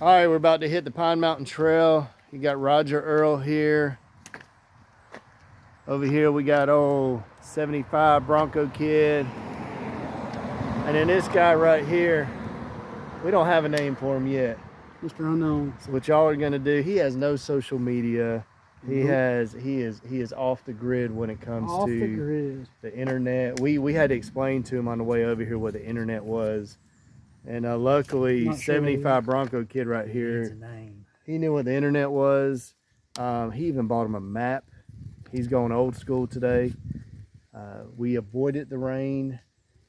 All right, we're about to hit the Pine Mountain Trail. You got Roger Earl here. Over here we got old 75 Bronco Kid. And then this guy right here, we don't have a name for him yet. Mr. Unknown. So what y'all are gonna do, he has no social media. He is off the grid when it comes to the internet. We had to explain to him on the way over here what the internet was. And luckily, 75 Bronco Kid right here, he knew what the internet was. He even bought him a map. He's going old school today. We avoided the rain.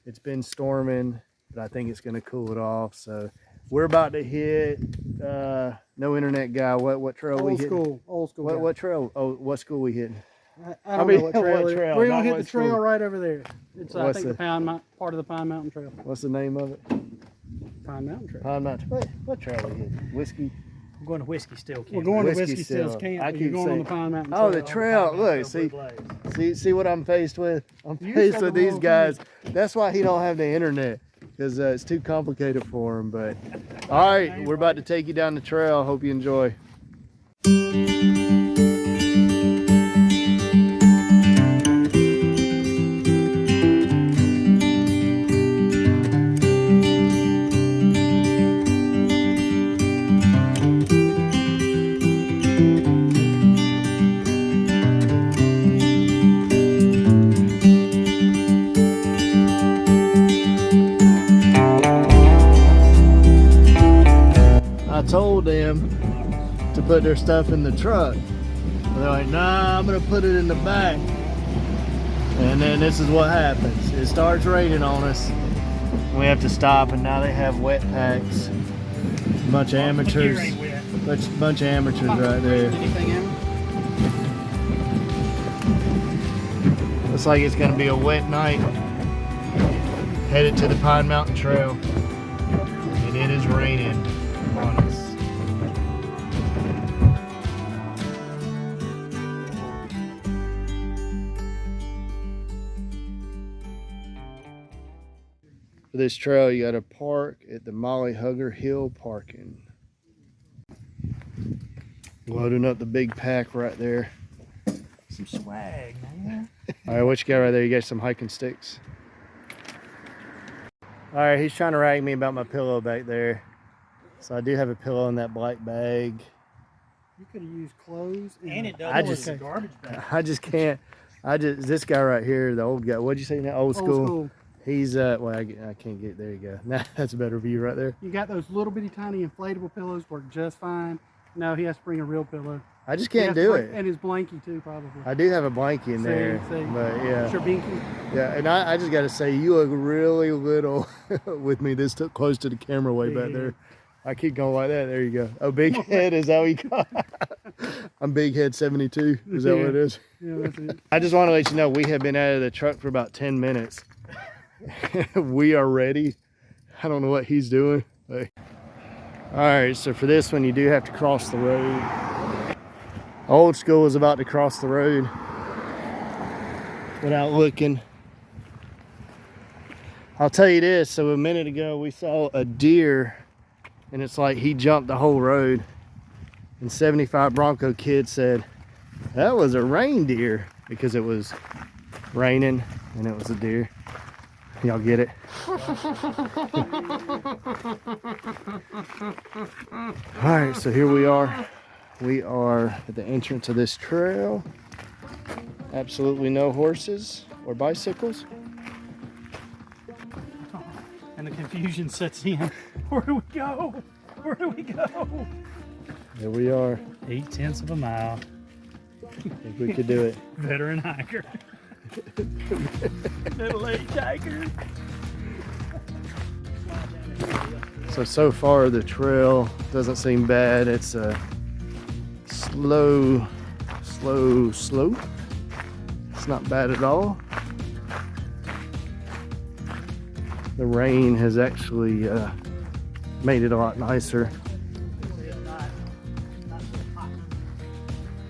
It's been storming, but I think it's going to cool it off. So we're about to hit no internet guy. What trail we hitting? Old school. What trail? Oh, what school we hitting? I don't know what trail. We're gonna hit the trail school. right over there. It's I think the part of the Pine Mountain Trail. What's the name of it? Pine Mountain Trail. Pine Mountain. What trail are we hitting? Whiskey. We're going to Whiskey Still Camp. We're going to Whiskey Stills Camp. You're going on the Pine Mountain Trail. Oh, the trail. Look, see what I'm faced with? I'm faced with these guys. That's why he don't have the internet, because it's too complicated for him. But all right, we're about to take you down the trail. Hope you enjoy. I told them to put their stuff in the truck. They're like, nah, I'm gonna put it in the back. And then this is what happens. It starts raining on us. We have to stop, and now they have wet packs. A bunch of amateurs. Bunch of amateurs right there. Looks like it's gonna be a wet night. Headed to the Pine Mountain Trail. And it is raining on us. For this trail, you got to park at the Molly Hugger Hill parking. Loading up the big pack right there. Some swag, man. All right, what you got right there? You got some hiking sticks. All right, he's trying to rag me about my pillow back there. So I do have a pillow in that black bag. You could have used clothes. And it does a garbage bag. I just can't. This guy right here, the old guy. What'd you say now? Old school. He's well, I can't get. There you go. Nah, that's a better view right there. You got those little bitty tiny inflatable pillows, work just fine. No, he has to bring a real pillow. I just can't do it. And his blankie too, probably. I do have a blankie in there, but yeah. Sure, binky. Yeah, and I just got to say, you look really little with me this close to the camera way back there. I keep going like that. There you go. Oh, big head, is that what you call it? I'm big head 72. Is that what it is? Yeah, that's it. I just want to let you know, we have been out of the truck for about 10 minutes. We are ready. I don't know what he's doing. But... All right, so for this one, you do have to cross the road. Old school is about to cross the road without looking. I'll tell you this, so a minute ago we saw a deer, and it's like he jumped the whole road, and 75 Bronco Kid said that was a reindeer, because it was raining and it was a deer. Y'all get it? All right, so here we are. We are at the entrance of this trail. Absolutely no horses or bicycles. And the confusion sets in. Where do we go? Where do we go? There we are. 8/10 of a mile. I think we could do it. Veteran hiker. Middle-aged hiker. So far the trail doesn't seem bad. It's a slow slope. It's not bad at all. The rain has actually made it a lot nicer.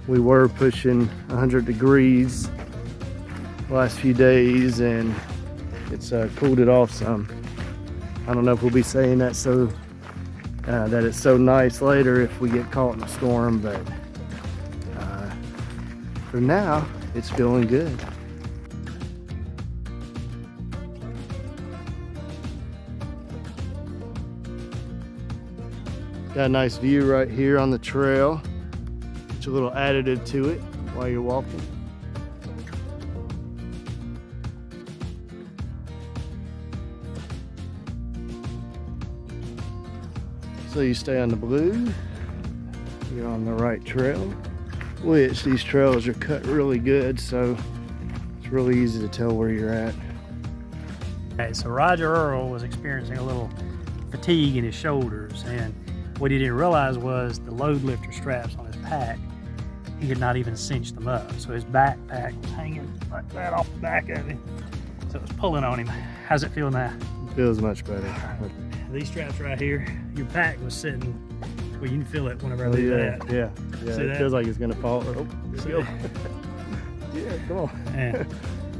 We were pushing 100 degrees the last few days, and it's cooled it off some. I don't know if we'll be saying that so that it's so nice later if we get caught in a storm, but for now, it's feeling good. Got a nice view right here on the trail. It's a little additive to it while you're walking. So you stay on the blue, you're on the right trail, which these trails are cut really good, so it's really easy to tell where you're at. Okay, so Roger Earl was experiencing a little fatigue in his shoulders, and what he didn't realize was the load lifter straps on his pack, he had not even cinched them up. So his backpack was hanging like that off the back of him. So it was pulling on him. How's it feel now? It feels much better. These straps right here, your pack was sitting, well, you can feel it whenever I do that. Yeah. See It that? feels like it's gonna fall. Oh, See go. that? Yeah, come on. Yeah.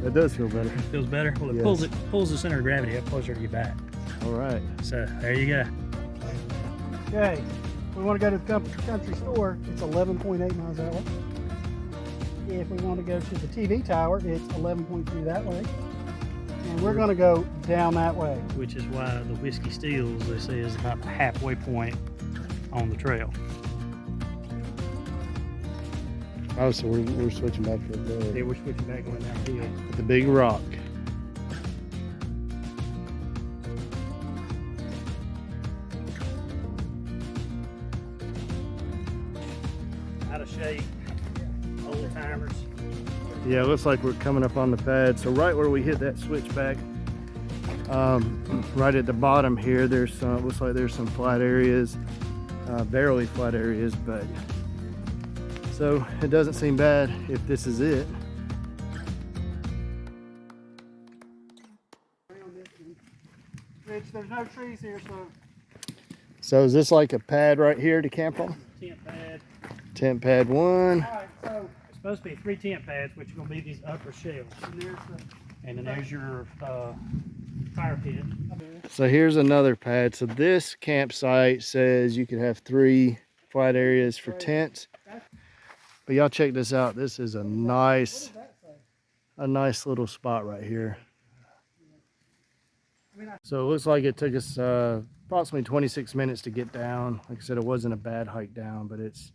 That does feel better. Feels better? Well, it Yes. pulls the center of gravity up closer to your back. All right. So there you go. Okay, we want to go to the country store, it's 11.8 miles that way. If we want to go to the TV tower, it's 11.2 that way. And we're going to go down that way. Which is why the Whiskey Steels, they say, is about the halfway point on the trail. Oh, so we're switching back to Yeah, we're switching back going downhill. the big rock. Out of shape, old timers. Yeah, it looks like we're coming up on the pad. So right where we hit that switchback, right at the bottom here, there's some, looks like there's some flat areas, barely flat areas, but so it doesn't seem bad if this is it. Rich, there's no trees here, so So is this like a pad right here to camp on? Tent pad. Tent pad 1. all right, so It's supposed to be 3 tent pads, which are going to be these upper shelves. and there's the And then there's your fire pit. So here's another pad. So this campsite says you could have 3 flat areas for tents. But y'all check this out. This is a nice little spot right here. So it looks like it took us approximately 26 minutes to get down. Like I said, it wasn't a bad hike down, but it's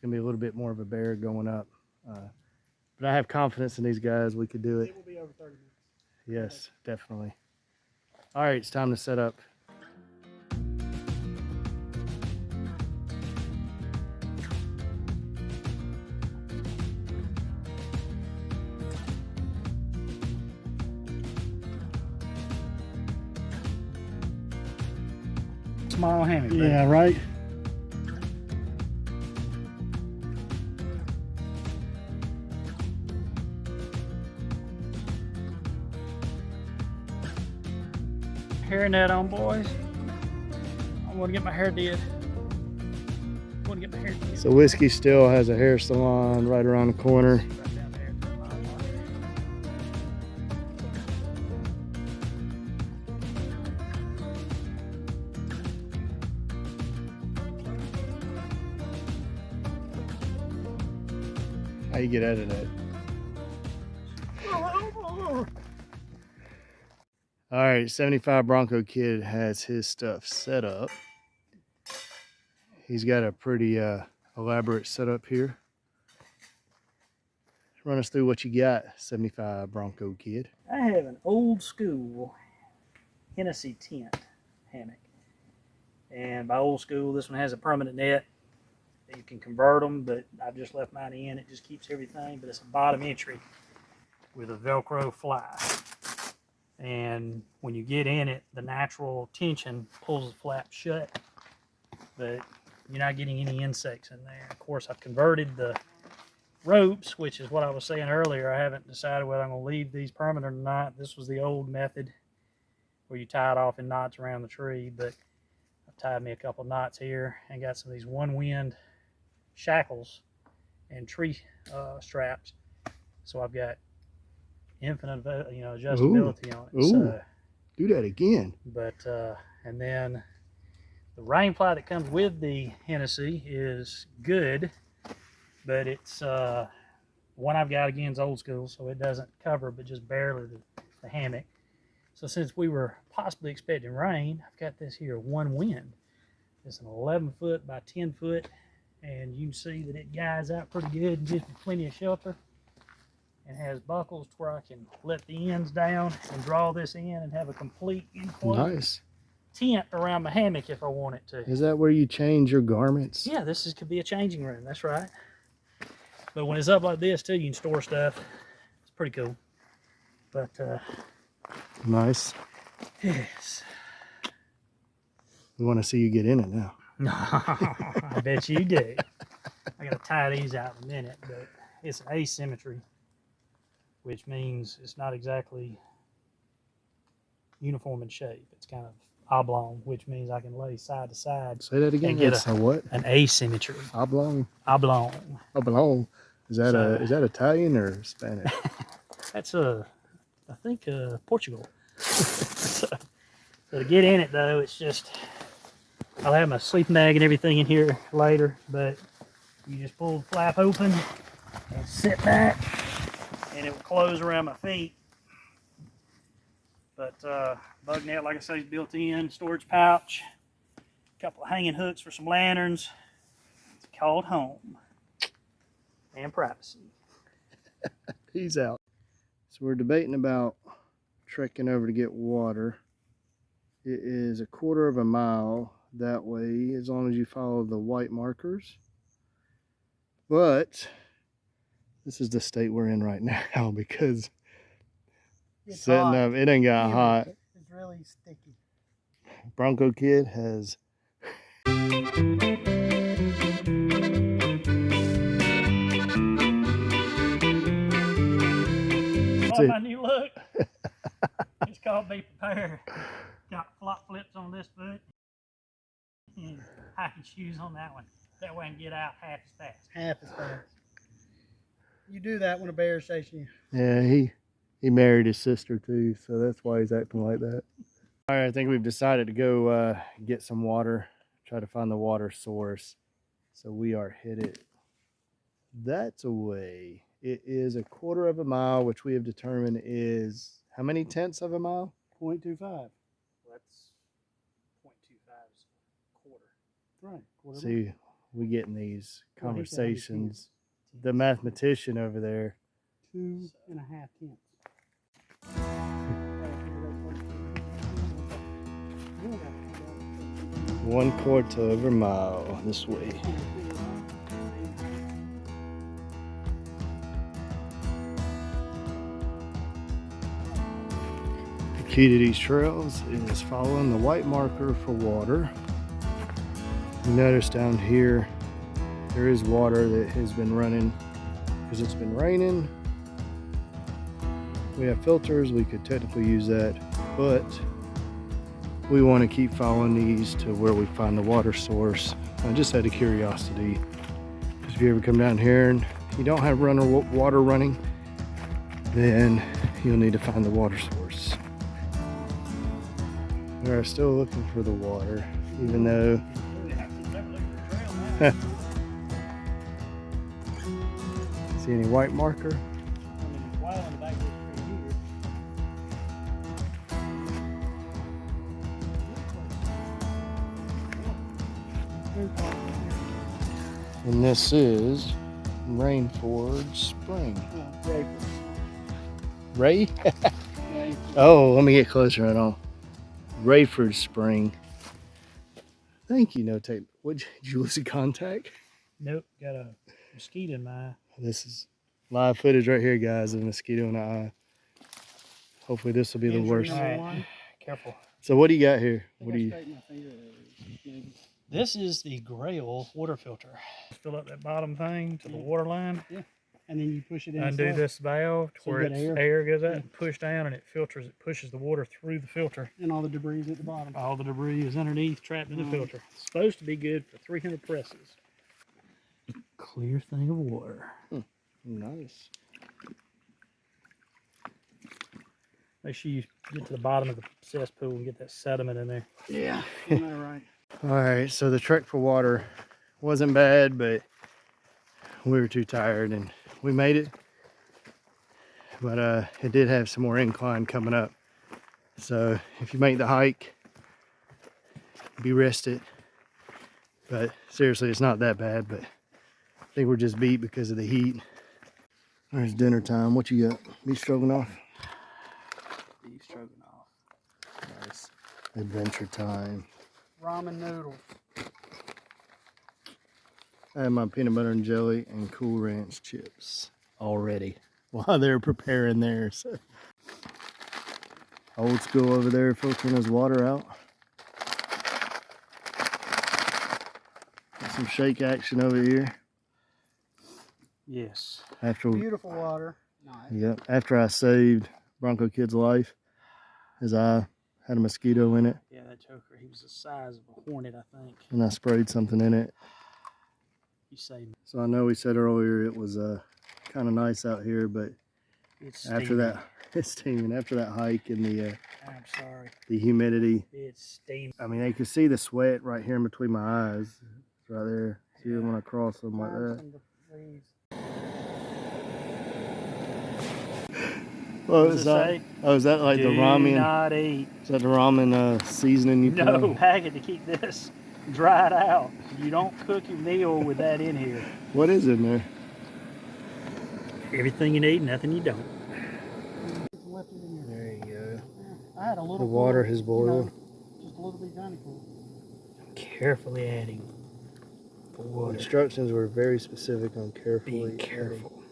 gonna be a little bit more of a bear going up. But I have confidence in these guys. We could do it. It will be over 30 minutes. Yes, definitely. All right, it's time to set up. Small hammock. Yeah, right. Hairnet on, boys. I want to get my hair did. I want to get my hair did. So Whiskey still has a hair salon right around the corner. Right down there. How you get out of that? All right, 75 Bronco Kid has his stuff set up. He's got a pretty elaborate setup here. Run us through what you got, 75 Bronco Kid. I have an old school Hennessy tent hammock. And by old school, this one has a permanent net. You can convert them, but I've just left mine in. It just keeps everything, but it's a bottom entry with a Velcro fly. And when you get in it, the natural tension pulls the flap shut, but you're not getting any insects in there. Of course, I've converted the ropes, which is what I was saying earlier. I haven't decided whether I'm going to leave these permanent or not. This was the old method where you tie it off in knots around the tree, but I've tied me a couple knots here and got some of these one wind shackles and tree straps. So I've got infinite, adjustability on it. Ooh. So, Do that again. but and then The rain fly that comes with the Hennessy is good, but it's one I've got again is old school, so it doesn't cover but just barely the hammock. So since we were possibly expecting rain, I've got this here one wind. It's an 11 foot by 10 foot, and you can see that it guides out pretty good and gives me plenty of shelter, and has buckles to where I can let the ends down and draw this in and have a complete enclosed tent around my hammock if I want it to. Is that where you change your garments? Yeah, could be a changing room. That's right. But when it's up like this too, you can store stuff. It's pretty cool. But nice. yes. We want to see you get in it now. I bet you do. I gotta tie these out in a minute, but it's an asymmetry, which means it's not exactly uniform in shape. It's kind of oblong, which means I can lay side to side. Say that again. And get what? An asymmetry. Oblong. Oblong. Oblong. Is that Italian or Spanish? That's I think Portugal. So to get in it though, it's just I'll have my sleeping bag and everything in here later, but you just pull the flap open and sit back, and it will close around my feet. But bug net, like I say, is built in. Storage pouch, a couple of hanging hooks for some lanterns. It's called home and privacy. He's out. So we're debating about trekking over to get water. It is a 1/4 mile that way as long as you follow the white markers. But this is the state we're in right now because It's setting hot. up, it ain't got hot. It's really sticky. Bronco Kid has On my new look. It's called Be Prepared. Got flop flips on this foot and hiking shoes on that one. That way I can get out half as fast. Half as fast. You do that when a bear's chasing you. Yeah, he married his sister too, so that's why he's acting like that. All right, I think we've decided to go get some water, try to find the water source. So we are headed that's away. It is a 1/4 mile, which we have determined is how many tenths of a mile? 0.25. That's 0.25 is a quarter. Right. 1/4 mile. See, we getting these Well, he said how many conversations. The mathematician over there. 2.5 tenths. 1/4 mile this way. The key to these trails is following the white marker for water. You notice down here there is water that has been running because it's been raining. We have filters, we could technically use that, but we want to keep following these to where we find the water source. Just out of curiosity, because if you ever come down here and you don't have water running, then you'll need to find the water source. We are still looking for the water, even though see any white marker? And this is Raiford Spring. Ray? Oh, let me get closer. I don't. Raiford Spring. Thank you, no tape. Did you lose contact? Nope, got a mosquito in my eye. This is live footage right here, guys, of a mosquito in the eye. Hopefully this will be the worst. Right. Careful. So what do you got here? What do you? This is the Grail water filter. Fill up that bottom thing to the water line. Yeah. And then you push it in. Undo this valve to So you where get it's air goes out and push down, and it filters. It pushes the water through the filter. And all the debris at the bottom. All the debris is underneath, trapped in the filter. It's supposed to be good for 300 presses. Clear thing of water. Nice. Make sure you get to the bottom of the cesspool and get that sediment in there. Yeah. Isn't that right? All right, so the trek for water wasn't bad, but we were too tired and we made it. But it did have some more incline coming up. So if you make the hike, be rested. But seriously, it's not that bad, but I think we're just beat because of the heat. There's dinner time. What you got? Beef stroganoff? Beef stroganoff. Nice. Adventure time. Ramen noodles. I had my peanut butter and jelly and Cool Ranch chips already while they're preparing theirs. Old School over there filtering his water out. Got some shake action over here. Yes. Beautiful water. Nice. Yep. After I saved Bronco Kid's life, his eye had a mosquito in it. Yeah, that choker, he was the size of a hornet, I think. And I sprayed something in it. You saved me. So I know we said earlier it was kind of nice out here, but It's after steaming. that, it's steaming. After that hike and I'm sorry. the humidity, It's steaming. I mean, I could see the sweat right here in between my eyes. It's right there. See it when I cross them like that. What was that? Oh, is that like the ramen? Not eat. Is that the ramen seasoning you put No, on? bag it to keep this dried out. You don't cook your meal with that in here. What is in there? Everything you need, nothing you don't. There you go. I had a little. The water has you boiled. know, just a little bit tiny pool. Carefully adding the The water. instructions were very specific on carefully. Be careful.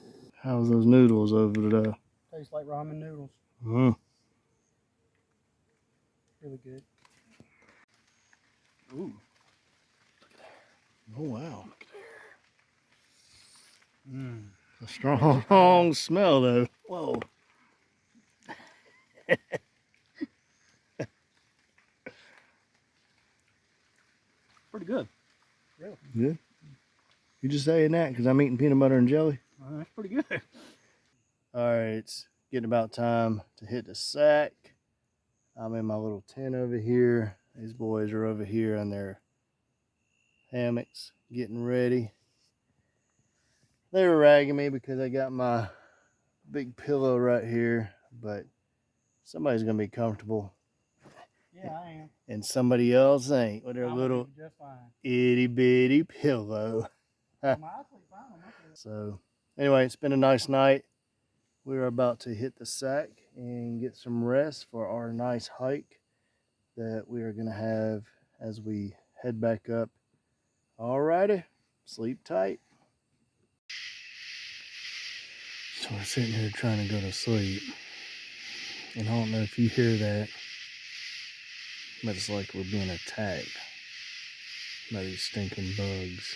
How's those noodles over there? Tastes like ramen noodles. Mm. Really good. Ooh. Oh wow. Mm. A strong smell though. Whoa. Pretty good. Really? Good. You just saying that because I'm eating peanut butter and jelly? That's pretty good. All right, it's getting about time to hit the sack. I'm in my little tent over here. These boys are over here in their hammocks getting ready. They were ragging me because I got my big pillow right here, but somebody's gonna be comfortable Yeah, I am. and somebody else ain't with their I'm little gonna be just fine. itty bitty pillow. I sleep fine on my pillow. So anyway, it's been a nice night. We're about to hit the sack and get some rest for our nice hike that we are gonna have as we head back up. Alrighty, sleep tight. So we're sitting here trying to go to sleep. And I don't know if you hear that, but it's like we're being attacked by these stinking bugs.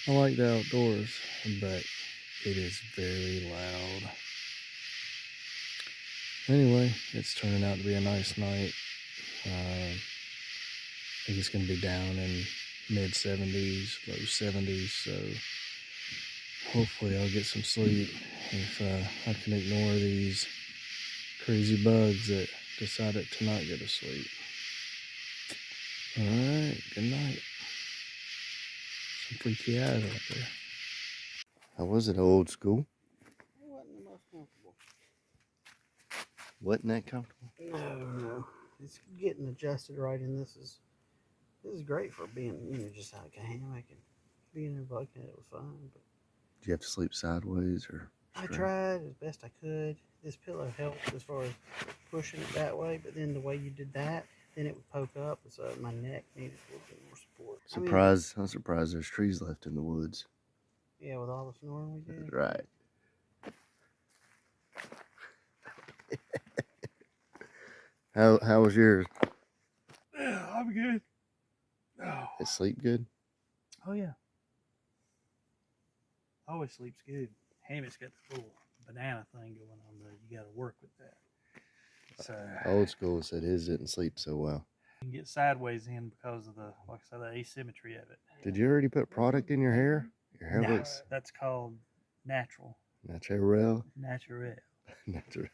I like the outdoors, but it is very loud. Anyway, it's turning out to be a nice night. I think it's going to be down in mid 70s, low 70s, so hopefully I'll get some sleep if I can ignore these crazy bugs that decided to not go to sleep. Alright, good night. Some freaky eyes out there. How was it, Old School? It wasn't the most comfortable. Wasn't that comfortable? No. It's getting adjusted right, and this is great for being, just like a hammock and being in a bucket. It was fine, but Did you have to sleep sideways or straight? I tried as best I could. This pillow helped as far as pushing it that way, but then the way you did that, then it would poke up, and so my neck needed a little bit more support. I'm surprised there's trees left in the woods. Yeah, with all the snoring we did. Right. How was yours? Yeah, I'm good. Oh. Did sleep good? Oh yeah. Always sleeps good. Hammock's got the little banana thing going on there. You got to work with that. So Old School said his didn't sleep so well. you can get sideways in because of the, like I said, the asymmetry of it. Did you already put product in your hair? Your hair No, looks that's called natural. natural. Natural. Natural.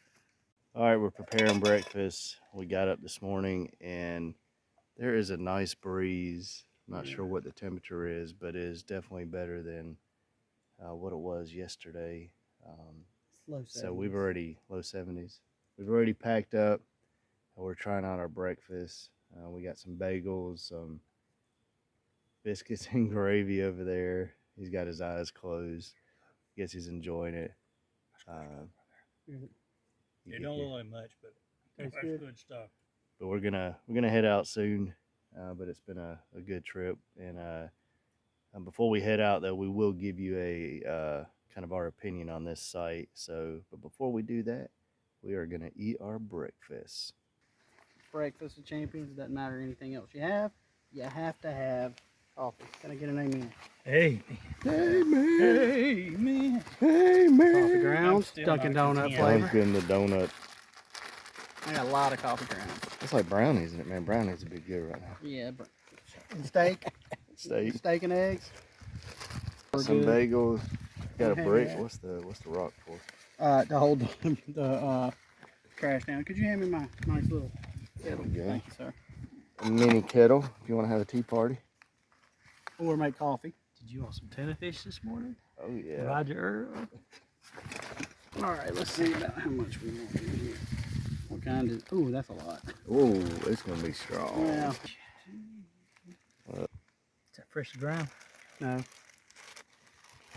All right, we're preparing breakfast. We got up this morning and there is a nice breeze. I'm not sure what the temperature is, but it is definitely better than what it was yesterday. Low 70s. So we've already, low 70s. We've already packed up and we're trying out our breakfast. We got some bagels, some biscuits and gravy over there. He's got his eyes closed. Guess he's enjoying it. It don't look like much, but Tastes that's good. good stuff. But we're gonna head out soon. But it's been a good trip. And before we head out, though, we will give you a kind of our opinion on this site. So, but before we do that, we are gonna eat our breakfast. Breakfast of champions. Doesn't matter anything else you have. You have to have coffee. Can I get an amen? Hey, Hey man! hey, man. Hey man! Coffee grounds, still Dunkin' not Donut content. I'm flavor. getting the donut. I got a lot of coffee grounds. It's like brownies, isn't it, man? Brownies would be good right now. Yeah, and steak. Steak, And eggs. some Good. bagels. Got a Okay, brick. yeah. What's the rock for? To hold the trash down. Could you hand me my nice little There kettle? we go. Thank you, sir. A mini kettle if you want to have a tea party. Or make coffee. Did you want some tuna fish this morning? Oh yeah. Roger Earl. All right, let's see about how much we want in here. What kind of? Ooh, that's a lot. Oh, it's gonna be strong. Well, Is that fresh to ground? no.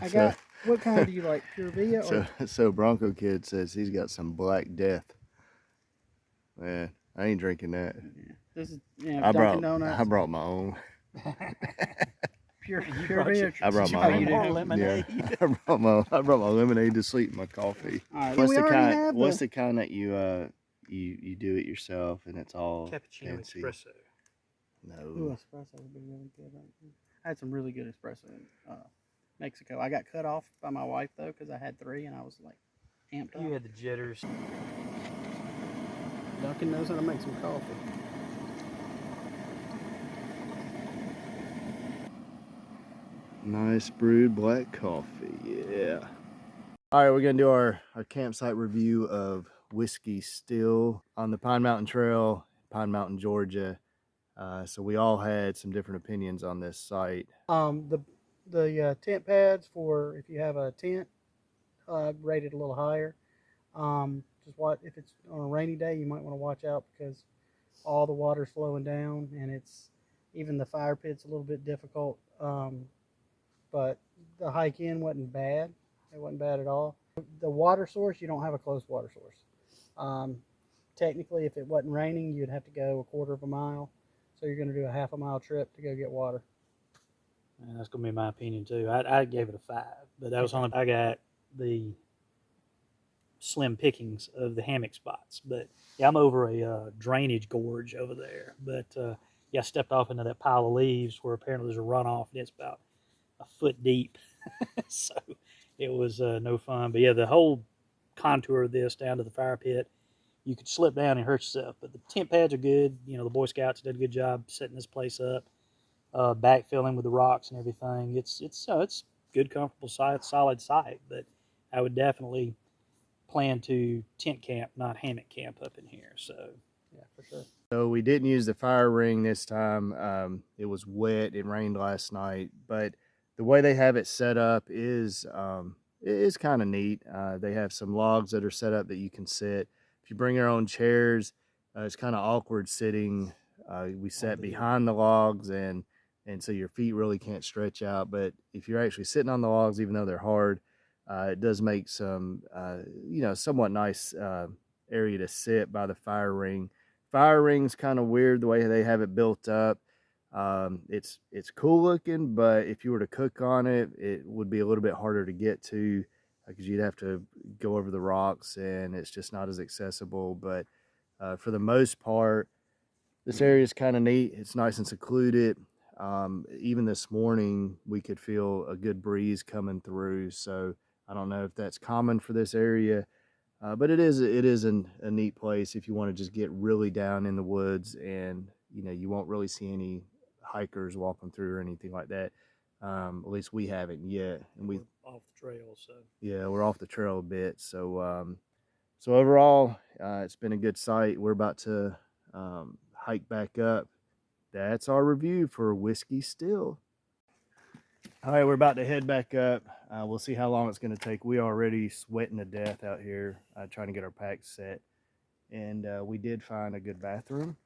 I So- got. What kind do you like? Pure Via or? So Bronco Kid says he's got some Black Death. Man, I ain't drinking that. Yeah. This is I Dunkin' brought Donuts. my own. Pure brought Via. your- I brought Did you my bring own. more lemonade? Yeah, I brought my lemonade to sweeten my coffee. All right. What's we the already kind? have What's the kind that you do it yourself and it's all Cappuccino fancy? espresso. Ooh, No. espresso would be really good right here. I had some really good espresso in Mexico. I got cut off by my wife though because I had 3 and I was like amped up. You had the jitters. Duncan knows how to make some coffee. Nice brewed black coffee. Yeah. All right, we're gonna do our campsite review of Whiskey Still on the Pine Mountain Trail, Pine Mountain, Georgia. So we all had some different opinions on this site. The tent pads for if you have a tent rated a little higher. Just what if it's on a rainy day, you might want to watch out because all the water's flowing down and it's even the fire pit's a little bit difficult. But the hike in wasn't bad. It wasn't bad at all. The water source, you don't have a close water source. Technically, if it wasn't raining, you'd have to go a 1/4 mile. So you're going to do a 1/2 mile trip to go get water. And that's gonna be my opinion too. I gave it a 5, but that was only I got the slim pickings of the hammock spots. But yeah, I'm over a drainage gorge over there. But yeah, I stepped off into that pile of leaves where apparently there's a runoff and it's about a foot deep. So it was no fun. But yeah, the whole contour of this down to the fire pit, you could slip down and hurt yourself. But the tent pads are good. You know, the Boy Scouts did a good job setting this place up, backfilling with the rocks and everything. It's good, comfortable site, solid site. But I would definitely plan to tent camp, not hammock camp up in here. So Yeah, for sure. So we didn't use the fire ring this time. It was wet. It rained last night, but the way they have it set up is kind of neat. They have some logs that are set up that you can sit. If you bring your own chairs, it's kind of awkward sitting. We sat behind the logs, and so your feet really can't stretch out. But if you're actually sitting on the logs, even though they're hard, it does make some somewhat nice area to sit by the fire ring. Fire ring's kind of weird the way they have it built up. It's cool looking, but if you were to cook on it, it would be a little bit harder to get to because you'd have to go over the rocks and it's just not as accessible. But for the most part, this area is kind of neat. It's nice and secluded. Even this morning, we could feel a good breeze coming through. So I don't know if that's common for this area. But it is a neat place if you want to just get really down in the woods, and you won't really see any hikers walking through or anything like that. At least we haven't yet, and we're off the trail. So we're off the trail a bit. So So overall, it's been a good site. We're about to hike back up. That's our review for Whiskey Still. All right, we're about to head back up. We'll see how long it's going to take. We are already sweating to death out here trying to get our packs set. And we did find a good bathroom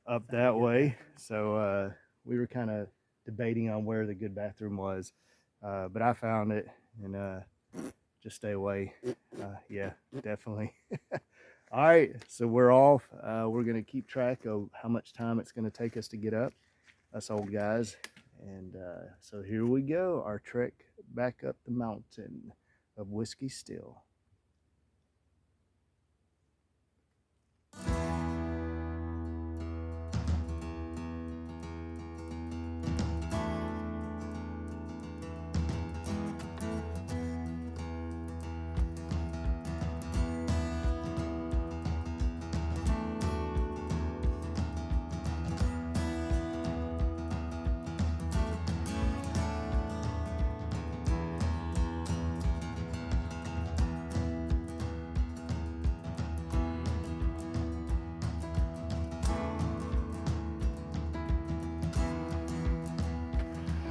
up that way. So we were kind of debating on where the good bathroom was. But I found it, and just stay away. Yeah, definitely. All right, so we're off. We're going to keep track of how much time it's going to take us to get up, us old guys. And so here we go, our trek back up the mountain of Whiskey Still.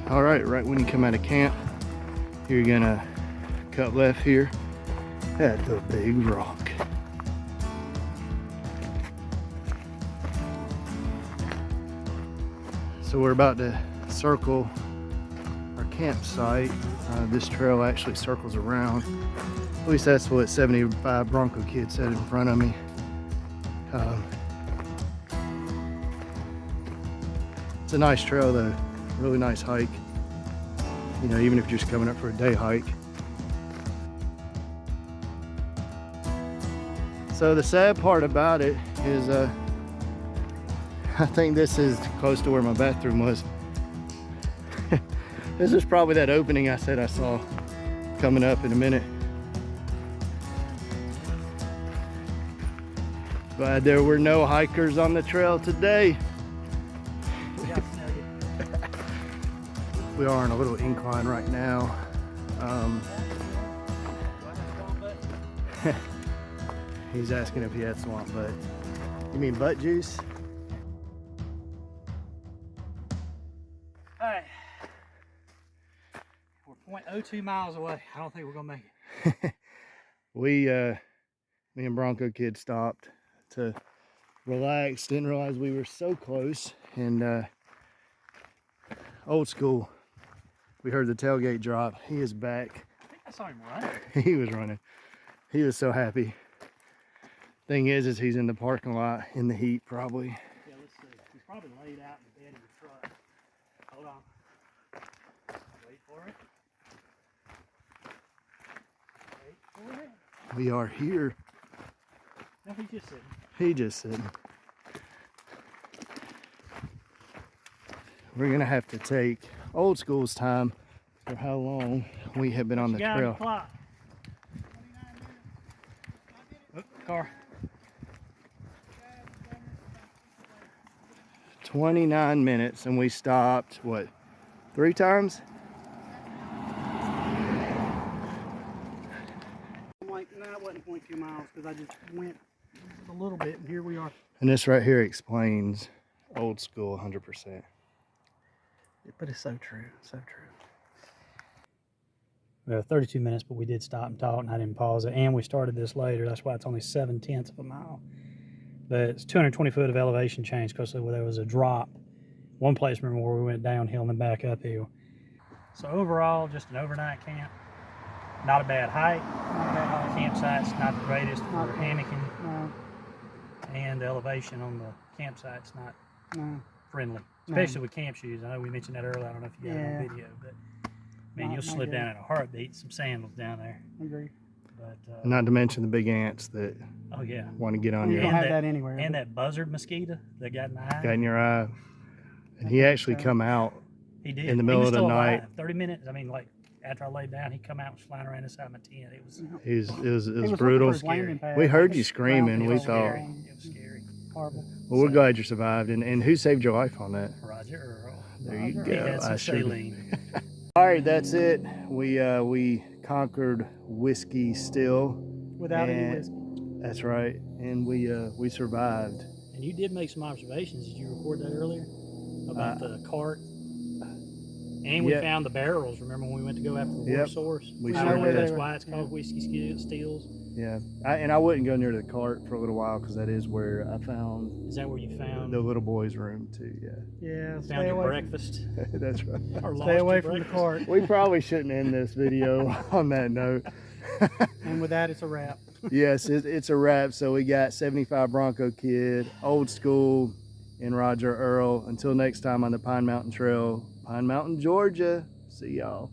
All right, right when you come out of camp, you're gonna cut left here at the big rock. So we're about to circle our campsite. This trail actually circles around. At least that's what 75 Bronco Kid said in front of me. It's a nice trail though, really nice hike. You know, even if you're just coming up for a day hike. So the sad part about it is I think this is close to where my bathroom was. This is probably that opening I said I saw coming up in a minute. But there were no hikers on the trail today. We are on a little incline right now. He's asking if he had swamp butt. You mean butt juice? All right. We're 0.02 miles away. I don't think we're gonna make it. Me and Bronco Kid stopped to relax. Didn't realize we were so close. And old school, we heard the tailgate drop. He is back. I think I saw him running. He was running. He was so happy. Thing is he's in the parking lot in the heat probably. Yeah, let's see. He's probably laid out in the bed of the truck. Hold on. Wait for it. Wait for it. We are here. No, he's just sitting. He just sitting. We're gonna have to take old school's time for how long we have been on the trail. Clock. Oh, car. 29 minutes, and we stopped, what, 3 times? I'm like, no, it wasn't 0.2 miles because I just went a little bit, and here we are. And this right here explains old school 100%. But it's so true, so true. We have 32 minutes, but we did stop and talk, and I didn't pause it. And we started this later. That's why it's only 0.7 of a mile. But it's 220 foot of elevation change because there was a drop. One place, remember, where we went downhill and then back uphill. So overall, just an overnight camp. Not a bad hike. Not a bad hike. Campsite's not the greatest Not for bad. hammocking. No, And the elevation on the campsite's not no. friendly, especially with camp shoes. I know we mentioned that earlier. I don't know if you got it on video, but man, you'll slip down in a heartbeat. Some sandals down there. Agree. But Not to mention the big ants that oh yeah, want to get on You you. don't And have that- that anywhere. and that buzzard mosquito that got in the eye. Got in your eye. And he actually come out. He did. in the He middle was of the still night. alive. 30 minutes. I mean, like after I laid down, he come out and was flying around inside my tent. It was It was looking brutal. for his landing pad. We heard you Just screaming. ground We control thought, scary. wrong. It was scary. Horrible. well, we're glad you survived. And who saved your life on that? Roger Earl. There you He go. had some I should've- saline. All right, that's it. We conquered Whiskey Still. without any whiskey. That's right. And we survived. And you did make some observations. Did you record that earlier about the cart? And we found the barrels. Remember when we went to go after the water source? We I sure remember did. that's why it's called whiskey steals. Yeah, I wouldn't go near the cart for a little while because that is where I found. Is that where you found the little boy's room too? Yeah. Yeah. found Stay your away breakfast? That's right. Or Stay lost away your from the breakfast? cart. We probably shouldn't end this video on that note. And with that, it's a wrap. Yes, it's a wrap. So we got 75 Bronco Kid, Old School, and Roger Earl. Until next time on the Pine Mountain Trail, Pine Mountain, Georgia. See y'all.